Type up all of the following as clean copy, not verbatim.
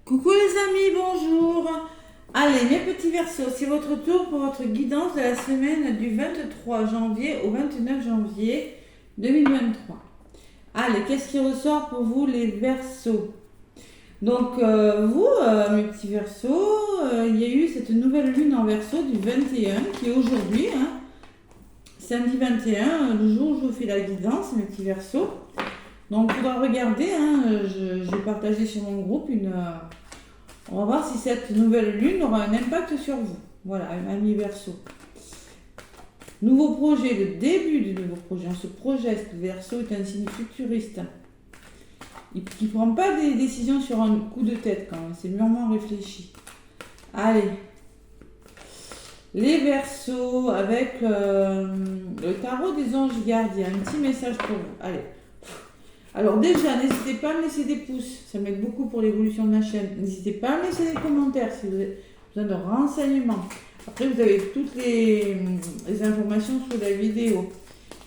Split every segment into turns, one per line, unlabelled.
Coucou les amis, bonjour. Allez, mes petits versos, c'est votre tour pour votre guidance de la semaine du 23 janvier au 29 janvier 2023. Allez, qu'est-ce qui ressort pour vous les versos? Donc, mes petits versos, il y a eu cette nouvelle lune en verso du 21 qui est aujourd'hui, samedi 21, le jour où je vous fais la guidance, mes petits versos. Donc, il faudra regarder, je vais partager sur mon groupe on va voir si cette nouvelle lune aura un impact sur vous. Voilà, ami Verseau. Nouveau projet, le début du nouveau projet. On se projette. Le Verseau est un signe futuriste. Il ne prend pas des décisions sur un coup de tête quand même. C'est mûrement réfléchi. Allez. Les Verseaux avec le tarot des anges gardiens. Un petit message pour vous. Allez. Alors déjà, n'hésitez pas à me laisser des pouces, ça m'aide beaucoup pour l'évolution de ma chaîne. N'hésitez pas à me laisser des commentaires si vous avez besoin de renseignements. Après, vous avez toutes les informations sous la vidéo,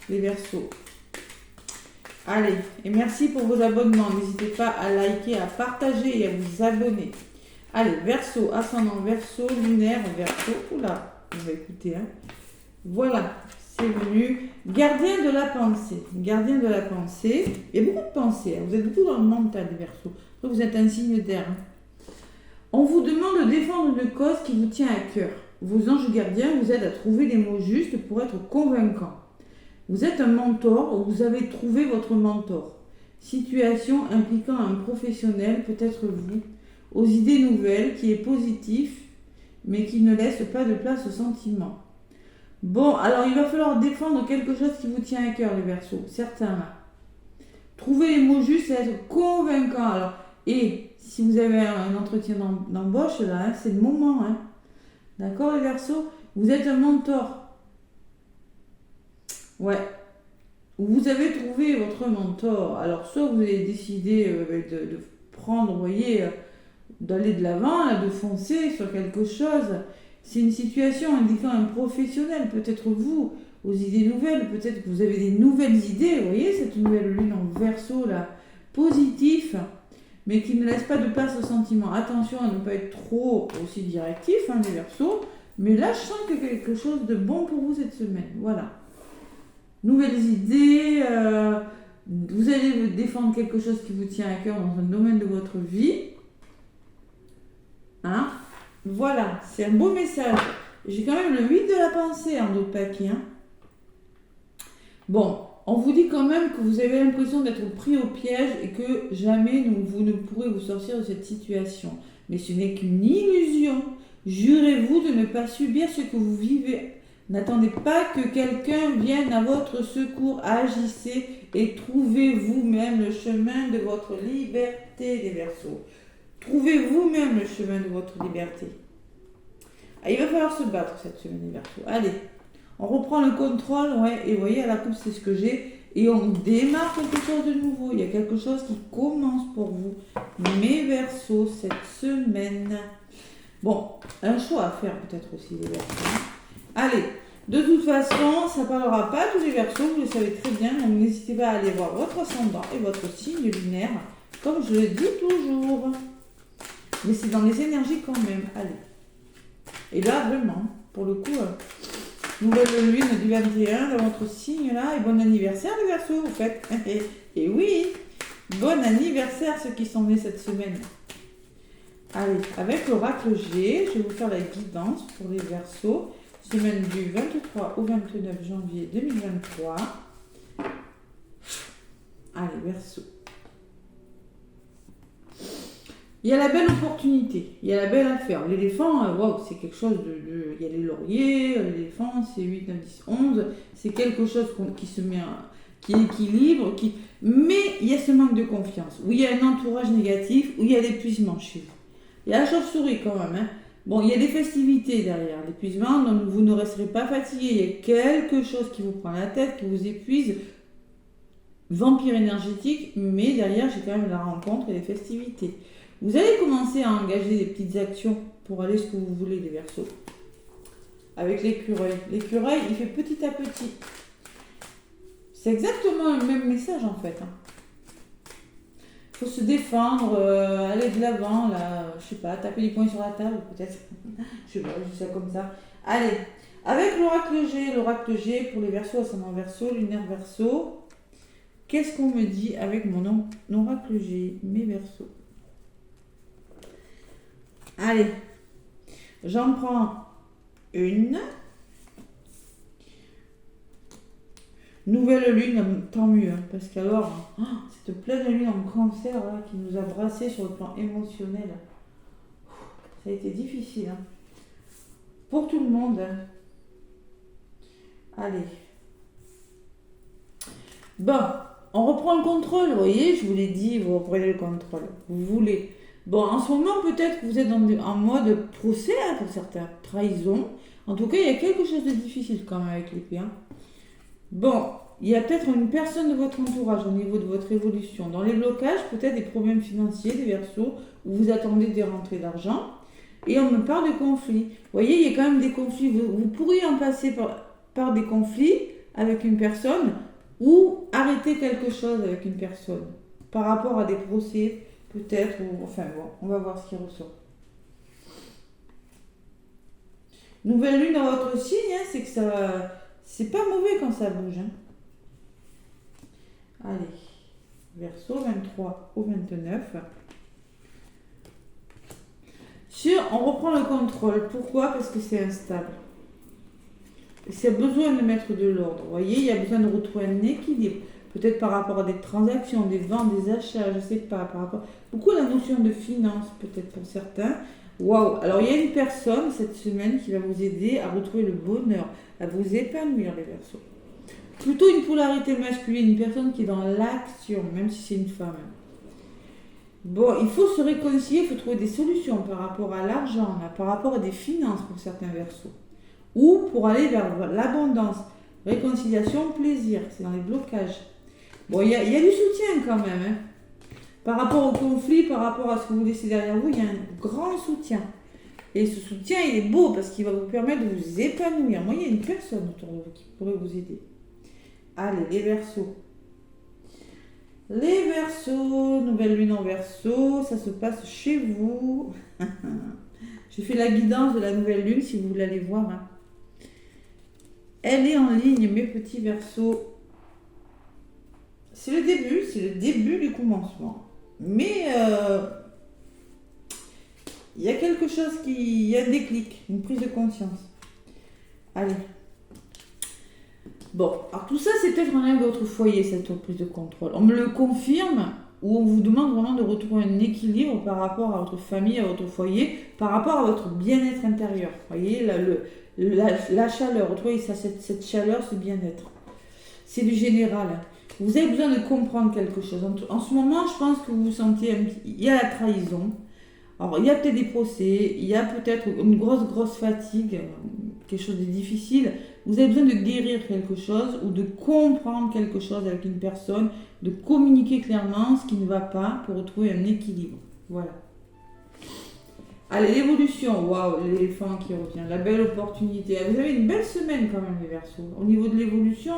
les versos. Allez, et merci pour vos abonnements. N'hésitez pas à liker, à partager et à vous abonner. Allez, verso, ascendant verso, lunaire verso. Oula, on va écouter. Voilà. C'est venu. Gardien de la pensée. Gardien de la pensée. Il y a beaucoup de pensées. Vous êtes beaucoup dans le mental des Verseaux. Après, vous êtes un signe d'air. On vous demande de défendre une cause qui vous tient à cœur. Vos anges gardiens vous aident à trouver les mots justes pour être convaincants. Vous êtes un mentor ou vous avez trouvé votre mentor. Situation impliquant un professionnel, peut-être vous, aux idées nouvelles, qui est positif, mais qui ne laisse pas de place aux sentiments. Bon, alors il va falloir défendre quelque chose qui vous tient à cœur, les Verseaux, certains là. Trouver les mots justes et être convaincant. Alors, et si vous avez un entretien d'embauche, là, c'est le moment. D'accord, les Verseaux? Vous êtes un mentor. Ouais. Vous avez trouvé votre mentor. Alors, soit vous avez décidé de prendre, vous voyez, d'aller de l'avant, de foncer sur quelque chose. C'est une situation indiquant un professionnel, peut-être vous, aux idées nouvelles, peut-être que vous avez des nouvelles idées, vous voyez, cette nouvelle lune en verso, là, positif, mais qui ne laisse pas de place aux sentiments. Attention à ne pas être trop aussi directif, les versos, mais là, je sens qu'il y a quelque chose de bon pour vous cette semaine, voilà. Nouvelles idées, vous allez défendre quelque chose qui vous tient à cœur dans un domaine de votre vie, Voilà, c'est un beau message. J'ai quand même le 8 de la pensée en d'autres paquets. Bon, on vous dit quand même que vous avez l'impression d'être pris au piège et que jamais vous ne pourrez vous sortir de cette situation. Mais ce n'est qu'une illusion. Jurez-vous de ne pas subir ce que vous vivez. N'attendez pas que quelqu'un vienne à votre secours. Agissez et trouvez vous-même le chemin de votre liberté, les Verseaux. Trouvez vous-même le chemin de votre liberté. Il va falloir se battre cette semaine, les Verseaux. Allez, on reprend le contrôle, et vous voyez, à la coupe, c'est ce que j'ai. Et on démarre quelque chose de nouveau. Il y a quelque chose qui commence pour vous, mes Verseaux, cette semaine. Bon, un choix à faire peut-être aussi, les Verseaux. Allez, de toute façon, ça ne parlera pas à tous les Verseaux, vous le savez très bien. Donc n'hésitez pas à aller voir votre ascendant et votre signe lunaire, comme je le dis toujours. Mais c'est dans les énergies quand même. Allez. Et là, vraiment, pour le coup, nouvelle lune du 21 dans votre signe là. Et bon anniversaire les Verseaux, vous faites. Et oui, bon anniversaire ceux qui sont nés cette semaine. Allez, avec l'oracle G, je vais vous faire la guidance pour les Verseaux. Semaine du 23 au 29 janvier 2023. Allez, Verseaux. Il y a la belle opportunité, il y a la belle affaire. L'éléphant, wow, c'est quelque chose il y a les lauriers, l'éléphant, c'est 8, 9, 10, 11. C'est quelque chose qui se met, qui équilibre, mais il y a ce manque de confiance, où il y a un entourage négatif, où il y a l'épuisement chez vous. Il y a la chauve-souris quand même. Bon, il y a des festivités derrière l'épuisement, donc vous ne resterez pas fatigué. Il y a quelque chose qui vous prend la tête, qui vous épuise. Vampire énergétique, mais derrière, j'ai quand même la rencontre et les festivités. Vous allez commencer à engager des petites actions pour aller ce que vous voulez, les Verseaux. Avec l'écureuil. L'écureuil, il fait petit à petit. C'est exactement le même message en fait. Il faut se défendre, aller de l'avant, là. je sais pas, taper du poing sur la table, peut-être. Je sais pas, je dis ça comme ça. Allez, avec l'oracle G pour les Verseaux, ascendant Verseau, lunaire Verseau, qu'est-ce qu'on me dit avec mon oracle G, mes Verseaux? Allez, j'en prends une. Nouvelle lune, tant mieux, hein, parce qu'alors, cette pleine lune en cancer là, qui nous a brassés sur le plan émotionnel, ça a été difficile. Hein. Pour tout le monde. Hein. Allez. Bon, on reprend le contrôle, vous voyez, je vous l'ai dit, vous reprenez le contrôle. Vous voulez. Bon, en ce moment, peut-être que vous êtes en mode procès, hein, pour certains, trahison. En tout cas, il y a quelque chose de difficile quand même avec l'épée. Hein. Bon, il y a peut-être une personne de votre entourage au niveau de votre évolution. Dans les blocages, peut-être des problèmes financiers, des Verseaux, où vous attendez des rentrées d'argent. Et on me parle de conflits. Vous voyez, il y a quand même des conflits. Vous pourriez en passer par des conflits avec une personne ou arrêter quelque chose avec une personne. Par rapport à des procès, peut-être. Ou, enfin bon, on va voir ce qui ressort. Nouvelle lune dans votre signe, hein, c'est que ça... C'est pas mauvais quand ça bouge. Hein. Allez, Verseau 23 au 29. On reprend le contrôle. Pourquoi? Parce que c'est instable. C'est besoin de mettre de l'ordre. Vous voyez, il y a besoin de retrouver un équilibre. Peut-être par rapport à des transactions, des ventes, des achats, je ne sais pas. Par rapport... Beaucoup à la notion de finance, peut-être pour certains. Waouh! Alors, il y a une personne cette semaine qui va vous aider à retrouver le bonheur, à vous épanouir, les Verseaux. Plutôt une polarité masculine, une personne qui est dans l'action, même si c'est une femme. Bon, il faut se réconcilier, il faut trouver des solutions par rapport à l'argent, par rapport à des finances pour certains Verseaux. Ou pour aller vers l'abondance, réconciliation, plaisir, c'est dans les blocages. Bon, il y a du soutien quand même. Hein. Par rapport au conflit, par rapport à ce que vous laissez derrière vous, il y a un grand soutien. Et ce soutien, il est beau parce qu'il va vous permettre de vous épanouir. Moi, il y a une personne autour de vous qui pourrait vous aider. Allez, les Verseaux. Les Verseaux, nouvelle lune en Verseau, ça se passe chez vous. J'ai fait la guidance de la nouvelle lune, si vous voulez aller voir. Hein. Elle est en ligne, mes petits Verseaux. C'est le début du commencement. Mais il y a quelque chose il y a un déclic, une prise de conscience. Allez. Bon, alors tout ça, c'est peut-être en lien avec votre foyer, cette prise de contrôle. On me le confirme, ou on vous demande vraiment de retrouver un équilibre par rapport à votre famille, à votre foyer, par rapport à votre bien-être intérieur. Vous voyez, la chaleur, retrouvez ça, cette chaleur, ce bien-être. C'est du général. Vous avez besoin de comprendre quelque chose. En ce moment, je pense que vous vous sentez... Il y a la trahison. Alors, il y a peut-être des procès. Il y a peut-être une grosse fatigue. Quelque chose de difficile. Vous avez besoin de guérir quelque chose ou de comprendre quelque chose avec une personne. De communiquer clairement ce qui ne va pas pour retrouver un équilibre. Voilà. Allez, l'évolution. Waouh, l'éléphant qui revient. La belle opportunité. Vous avez une belle semaine quand même, les Verseaux. Au niveau de l'évolution...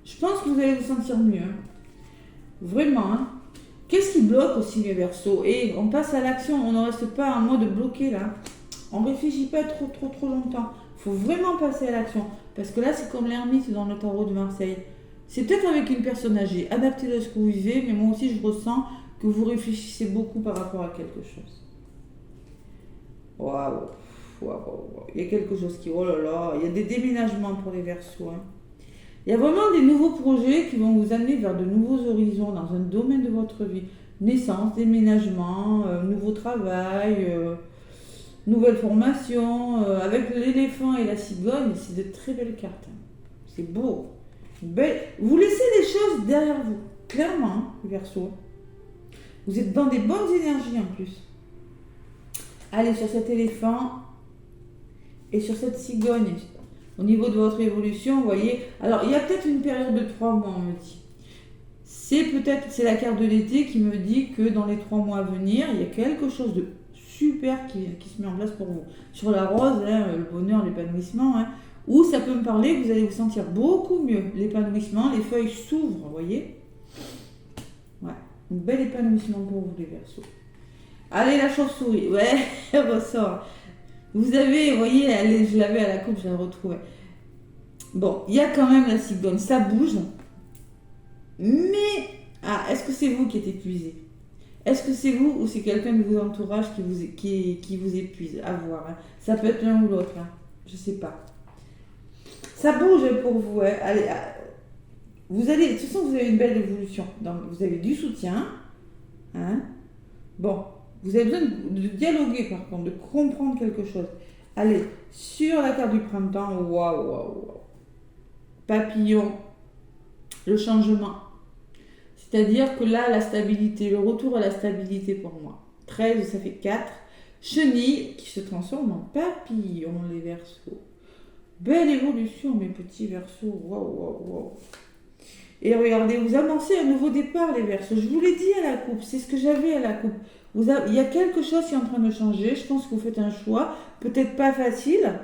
je pense que vous allez vous sentir mieux. Hein. Vraiment. Hein. Qu'est-ce qui bloque aussi les Verseaux? Et on passe à l'action. On ne reste pas en mode bloqué là. On ne réfléchit pas trop longtemps. Il faut vraiment passer à l'action. Parce que là, c'est comme l'ermite dans le tarot de Marseille. C'est peut-être avec une personne âgée. Adaptez de ce que vous vivez. Mais moi aussi, je ressens que vous réfléchissez beaucoup par rapport à quelque chose. Waouh. Il y a quelque chose qui... Oh là là. Il y a des déménagements pour les Verseaux. Hein. Il y a vraiment des nouveaux projets qui vont vous amener vers de nouveaux horizons dans un domaine de votre vie. Naissance, déménagement, nouveau travail, nouvelle formation. Avec l'éléphant et la cigogne, c'est de très belles cartes. C'est beau. Vous laissez les choses derrière vous. Clairement, hein, Verseau. Vous êtes dans des bonnes énergies en plus. Allez sur cet éléphant et sur cette cigogne. Au niveau de votre évolution, vous voyez. Alors, il y a peut-être une période de 3 mois, on me dit. C'est la carte de l'été qui me dit que dans les 3 mois à venir, il y a quelque chose de super qui se met en place pour vous. Sur la rose, hein, le bonheur, l'épanouissement, hein, où ça peut me parler que vous allez vous sentir beaucoup mieux. L'épanouissement, les feuilles s'ouvrent, vous voyez. Ouais, un bel épanouissement pour vous, les Verseaux. Allez, la chauve-souris. Ouais, elle ressort. Vous avez, vous voyez, je l'avais à la coupe, je la retrouvais. Bon, il y a quand même la cigogne, ça bouge. Mais, est-ce que c'est vous qui êtes épuisé? Est-ce que c'est vous ou c'est quelqu'un de vos entourages qui vous épuise? À voir. Hein. Ça peut être l'un ou l'autre. Hein. Je sais pas. Ça bouge pour vous. Hein. Allez, vous allez, de toute façon, vous avez une belle évolution. Donc, vous avez du soutien. Hein. Bon, vous avez besoin de dialoguer par contre, de comprendre quelque chose. Allez, sur la carte du printemps, waouh, waouh, waouh. Papillon, le changement. C'est-à-dire que là, la stabilité, le retour à la stabilité pour moi. 13, ça fait 4. Chenille qui se transforme en papillon, les Verseaux. Belle évolution, mes petits Verseaux. Waouh, waouh, waouh. Et regardez, vous amorcez un nouveau départ, les Verseaux. Je vous l'ai dit à la coupe, c'est ce que j'avais à la coupe. Il y a quelque chose qui est en train de changer. Je pense que vous faites un choix, peut-être pas facile,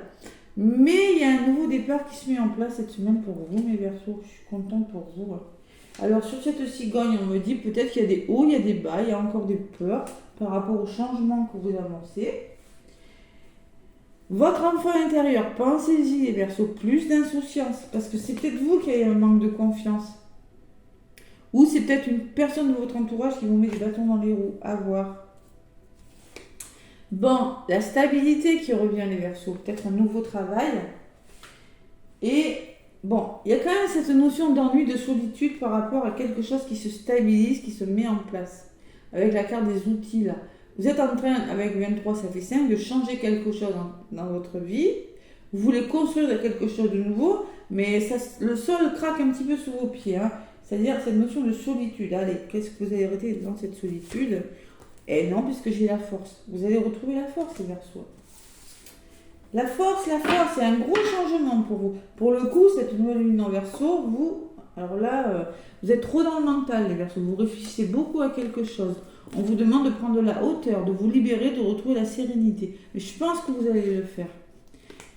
mais il y a un nouveau départ qui se met en place cette semaine pour vous, mes Verseaux. Je suis contente pour vous. Alors sur cette cigogne, on me dit peut-être qu'il y a des hauts, il y a des bas, il y a encore des peurs par rapport au changement que vous avancez. Votre enfant intérieur, pensez-y les Verseaux, plus d'insouciance, parce que c'est peut-être vous qui avez un manque de confiance. Ou c'est peut-être une personne de votre entourage qui vous met des bâtons dans les roues, à voir. Bon, la stabilité qui revient les Verseaux, peut-être un nouveau travail. Et bon, il y a quand même cette notion d'ennui, de solitude par rapport à quelque chose qui se stabilise, qui se met en place. Avec la carte des outils là. Vous êtes en train, avec 23, ça fait 5, de changer quelque chose dans votre vie. Vous voulez construire quelque chose de nouveau, mais ça, le sol craque un petit peu sous vos pieds. Hein. C'est-à-dire cette notion de solitude. Allez, qu'est-ce que vous allez arrêter dans cette solitude? Et non, puisque j'ai la force. Vous allez retrouver la force, les Verseaux. La force, c'est un gros changement pour vous. Pour le coup, cette nouvelle lune en Verseau, alors là, vous êtes trop dans le mental, les Verseaux. Vous réfléchissez beaucoup à quelque chose. On vous demande de prendre de la hauteur, de vous libérer, de retrouver la sérénité. Mais je pense que vous allez le faire.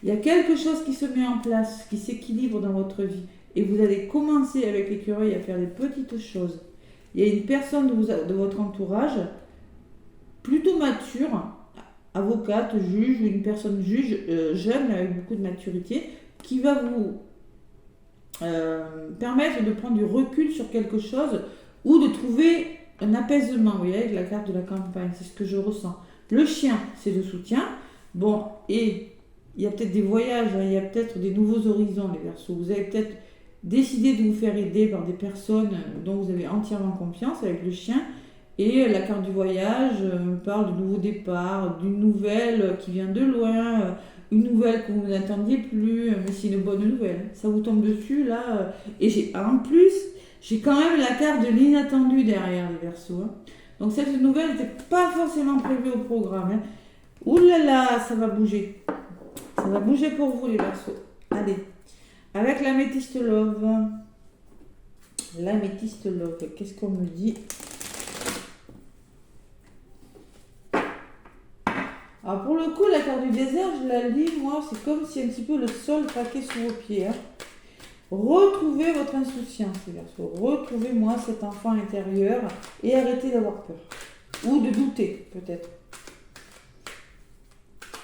Il y a quelque chose qui se met en place, qui s'équilibre dans votre vie. Et vous allez commencer avec l'écureuil à faire des petites choses. Il y a une personne de votre entourage, plutôt mature, avocate, juge, ou une personne juge, jeune, avec beaucoup de maturité, qui va vous permettre de prendre du recul sur quelque chose ou de trouver un apaisement, vous voyez, avec la carte de la campagne, c'est ce que je ressens. Le chien, c'est le soutien. Bon, et il y a peut-être des voyages, hein, il y a peut-être des nouveaux horizons, les Verseaux. Vous avez peut-être décidé de vous faire aider par des personnes dont vous avez entièrement confiance avec le chien. Et la carte du voyage parle de nouveaux départs, d'une nouvelle qui vient de loin, une nouvelle que vous n'attendiez plus, mais c'est une bonne nouvelle. Ça vous tombe dessus là. Et en plus, j'ai quand même la carte de l'inattendu derrière les Verseaux. Hein. Donc cette nouvelle n'était pas forcément prévue au programme. Hein. Ouh là là, ça va bouger. Ça va bouger pour vous les Verseaux. Allez, avec l'améthyste love. L'améthyste love, qu'est-ce qu'on me dit? Alors pour le coup, la carte du désert, je la lis, moi, c'est comme si un petit peu le sol craquait sous vos pieds. Hein. Retrouvez votre insouciance, les Verseaux. Retrouvez-moi cet enfant intérieur et arrêtez d'avoir peur. Ou de douter, peut-être.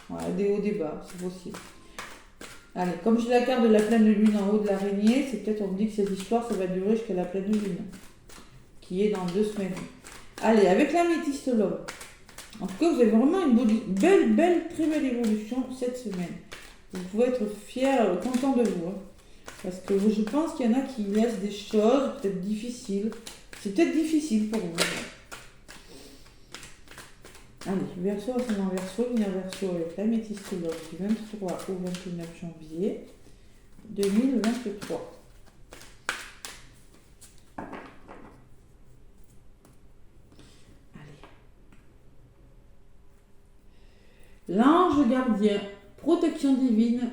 Voilà, des hauts, des bas, c'est possible. Allez, comme j'ai la carte de la pleine lune en haut de l'araignée, c'est peut-être on me dit que cette histoire, ça va durer jusqu'à la pleine lune, qui est dans 2 semaines. Allez, avec l'améthyste love. En tout cas, vous avez vraiment une belle, très belle évolution cette semaine. Vous pouvez être fiers, content de vous. Hein. Parce que je pense qu'il y en a qui laissent des choses peut-être difficiles. C'est peut-être difficile pour vous. Allez, Verseau, ascendant Verseau, lunaire Verseau avec l'améthyste love du 23 au 29 janvier 2023. L'ange gardien, protection divine,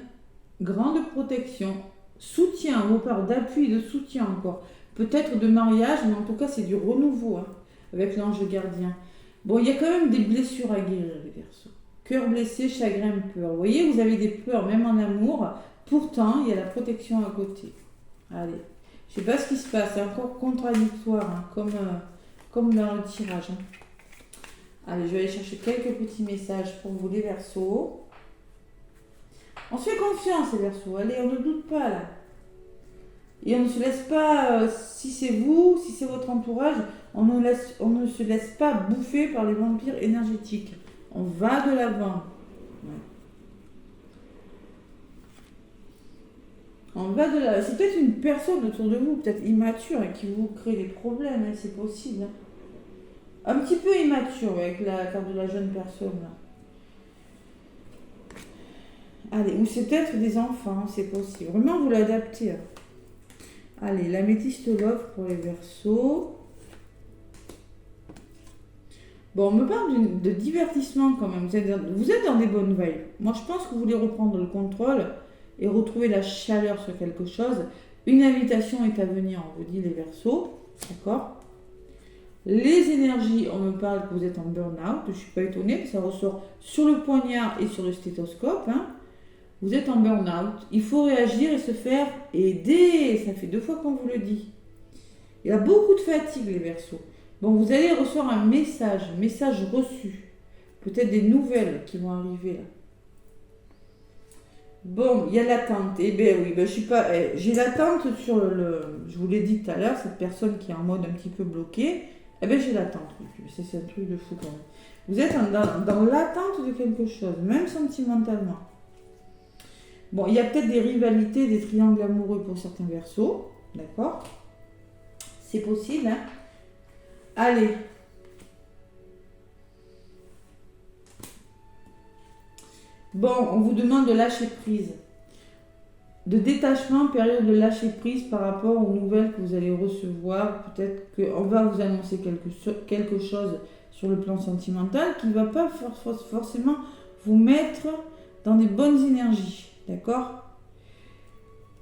grande protection, soutien, on parle d'appui, de soutien encore. Peut-être de mariage, mais en tout cas c'est du renouveau hein, avec l'ange gardien. Bon, il y a quand même des blessures à guérir, les Verseaux. Cœur blessé, chagrin, peur. Vous voyez, vous avez des peurs, même en amour. Pourtant, il y a la protection à côté. Allez, je ne sais pas ce qui se passe, c'est encore contradictoire, hein, comme dans le tirage. Hein. Allez, je vais aller chercher quelques petits messages pour vous les Verseaux. On se fait confiance les Verseaux, allez, on ne doute pas là. Et on ne se laisse pas, si c'est vous, si c'est votre entourage, on ne se laisse pas bouffer par les vampires énergétiques. On va de l'avant. Ouais. On va de l'avant. C'est peut-être une personne autour de vous, peut-être immature, et qui vous crée des problèmes, hein, c'est possible. Hein. Un petit peu immature avec la carte de la jeune personne. Là. Allez, ou c'est peut-être des enfants, c'est possible. Vraiment, vous l'adaptez. Hein. Allez, l'améthyste love pour les Verseaux. Bon, on me parle de divertissement quand même. Vous êtes dans des bonnes veilles. Moi, je pense que vous voulez reprendre le contrôle et retrouver la chaleur sur quelque chose. Une invitation est à venir, on vous dit les Verseaux. D'accord ? Les énergies, on me parle que vous êtes en burn-out. Je ne suis pas étonnée, ça ressort sur le poignard et sur le stéthoscope. Hein. Vous êtes en burn-out. Il faut réagir et se faire aider. Ça fait 2 fois qu'on vous le dit. Il y a beaucoup de fatigue, les Verseaux. Bon, vous allez recevoir un message reçu. Peut-être des nouvelles qui vont arriver là. Bon, il y a l'attente. Eh bien oui, ben, je suis pas. J'ai l'attente sur je vous l'ai dit tout à l'heure, cette personne qui est en mode un petit peu bloqué. Eh bien j'ai l'attente. C'est un truc de fou quand même. Vous êtes dans l'attente de quelque chose, même sentimentalement. Bon, il y a peut-être des rivalités, des triangles amoureux pour certains Verseaux. D'accord ? C'est possible, hein ? Allez. Bon, on vous demande de lâcher prise. De détachement, période de lâcher prise par rapport aux nouvelles que vous allez recevoir. Peut-être qu'on va vous annoncer quelque chose sur le plan sentimental qui ne va pas forcément vous mettre dans des bonnes énergies. D'accord ?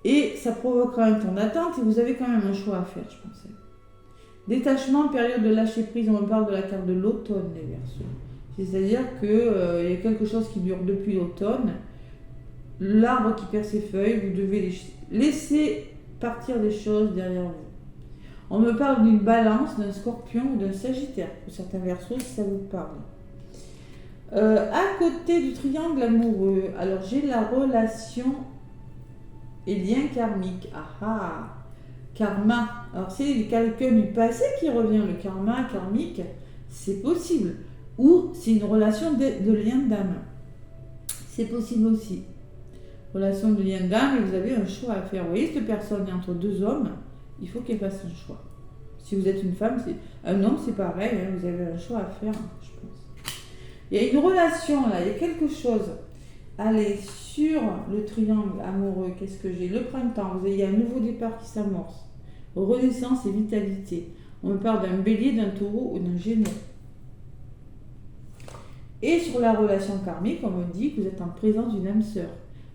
Et ça provoquera un temps d'attente et vous avez quand même un choix à faire, je pense. Détachement, période de lâcher prise, on parle de la carte de l'automne, les Verseaux. C'est-à-dire qu'il y a quelque chose qui dure depuis l'automne. L'arbre qui perd ses feuilles, vous devez laisser partir des choses derrière vous. On me parle d'une balance, d'un scorpion ou d'un sagittaire, pour certains Verseaux, si ça vous parle. À côté du triangle amoureux, alors j'ai la relation et lien karmique. Ah, karma. Alors c'est quelqu'un du passé qui revient, le karma karmique, c'est possible. Ou c'est une relation de lien d'âme. C'est possible aussi. Relation de lien d'âme et vous avez un choix à faire. Vous voyez, cette personne est entre 2 hommes, il faut qu'elle fasse un choix. Si vous êtes une femme, un homme, c'est pareil, hein, vous avez un choix à faire, je pense. Il y a une relation là, il y a quelque chose. Allez, sur le triangle amoureux, qu'est-ce que j'ai ? Le printemps, il y a un nouveau départ qui s'amorce. Renaissance et vitalité. On me parle d'un bélier, d'un taureau ou d'un gémeau. Et sur la relation karmique, on me dit que vous êtes en présence d'une âme sœur.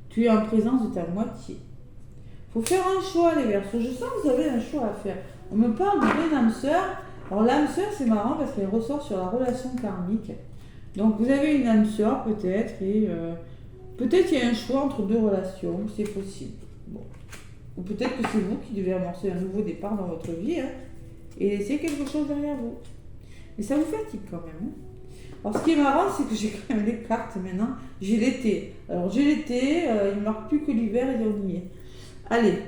Tu es en présence de ta moitié. Il faut faire un choix, les Verseaux. Je sens que vous avez un choix à faire. On me parle d'une âme sœur. Alors l'âme sœur, c'est marrant parce qu'elle ressort sur la relation karmique. Donc vous avez une âme sœur peut-être et peut-être il y a un choix entre 2 relations. C'est possible. Bon. Ou peut-être que c'est vous qui devez amorcer un nouveau départ dans votre vie hein, et laisser quelque chose derrière vous. Mais ça vous fatigue quand même. Hein. Alors ce qui est marrant, c'est que j'ai quand même les cartes maintenant. J'ai l'été. Alors j'ai l'été, il ne marque plus que l'hiver et on y est. Allez,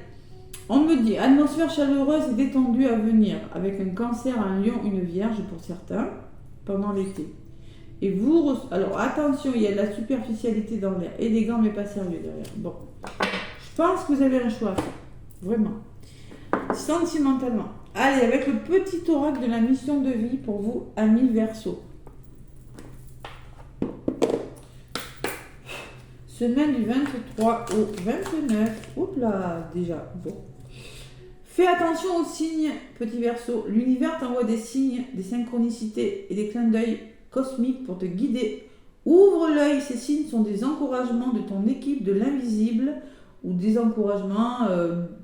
on me dit atmosphère chaleureuse et détendue à venir, avec un cancer, un lion, une vierge pour certains, pendant l'été. Et vous, alors attention, il y a de la superficialité dans l'air, élégant mais pas sérieux derrière. Bon, je pense que vous avez un choix à faire, vraiment. Sentimentalement. Allez, avec le petit oracle de la mission de vie pour vous, amis Verseaux. Semaine du 23 au 29. Oups là, déjà. Bon. Fais attention aux signes, petit Verseau. L'univers t'envoie des signes, des synchronicités et des clins d'œil cosmiques pour te guider. Ouvre l'œil, ces signes sont des encouragements de ton équipe de l'invisible ou des encouragements,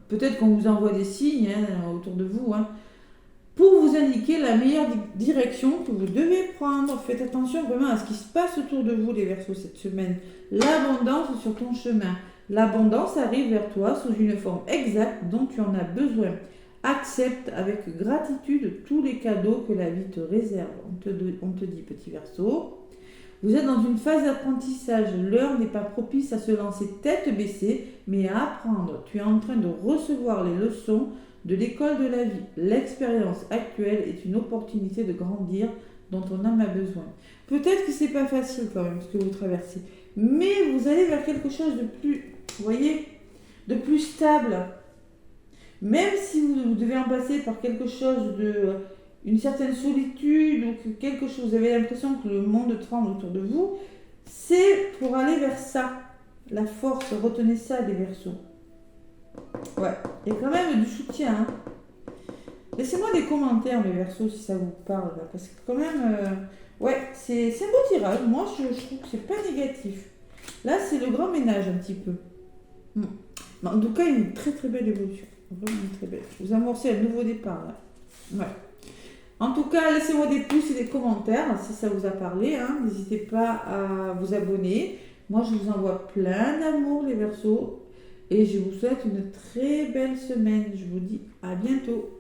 peut-être qu'on vous envoie des signes hein, autour de vous, hein, pour vous indiquer la meilleure direction que vous devez prendre. Faites attention vraiment à ce qui se passe autour de vous, les Verseaux, cette semaine. L'abondance est sur ton chemin. L'abondance arrive vers toi sous une forme exacte dont tu en as besoin. Accepte avec gratitude tous les cadeaux que la vie te réserve. On te dit, petit Verseau. Vous êtes dans une phase d'apprentissage. L'heure n'est pas propice à se lancer tête baissée, mais à apprendre. Tu es en train de recevoir les leçons de l'école de la vie. L'expérience actuelle est une opportunité de grandir dont ton âme a besoin. Peut-être que c'est pas facile quand même ce que vous traversez, mais vous allez vers quelque chose de plus, vous voyez, de plus stable. Même si vous devez en passer par quelque chose de une certaine solitude ou que quelque chose, vous avez l'impression que le monde tremble autour de vous, c'est pour aller vers ça. La force, retenez ça les Verseaux. Ouais, il y a quand même du soutien. Hein. Laissez-moi des commentaires mes Verseaux si ça vous parle, là, parce que quand même, ouais, c'est un beau tirage. Moi, je trouve que c'est pas négatif. Là, c'est le grand ménage un petit peu. Mais en tout cas, une très très belle évolution. Vraiment très belle. Vous amorcez un nouveau départ là. Ouais. En tout cas, laissez-moi des pouces et des commentaires si ça vous a parlé. Hein. N'hésitez pas à vous abonner. Moi, je vous envoie plein d'amour, les Verseaux. Et je vous souhaite une très belle semaine. Je vous dis à bientôt.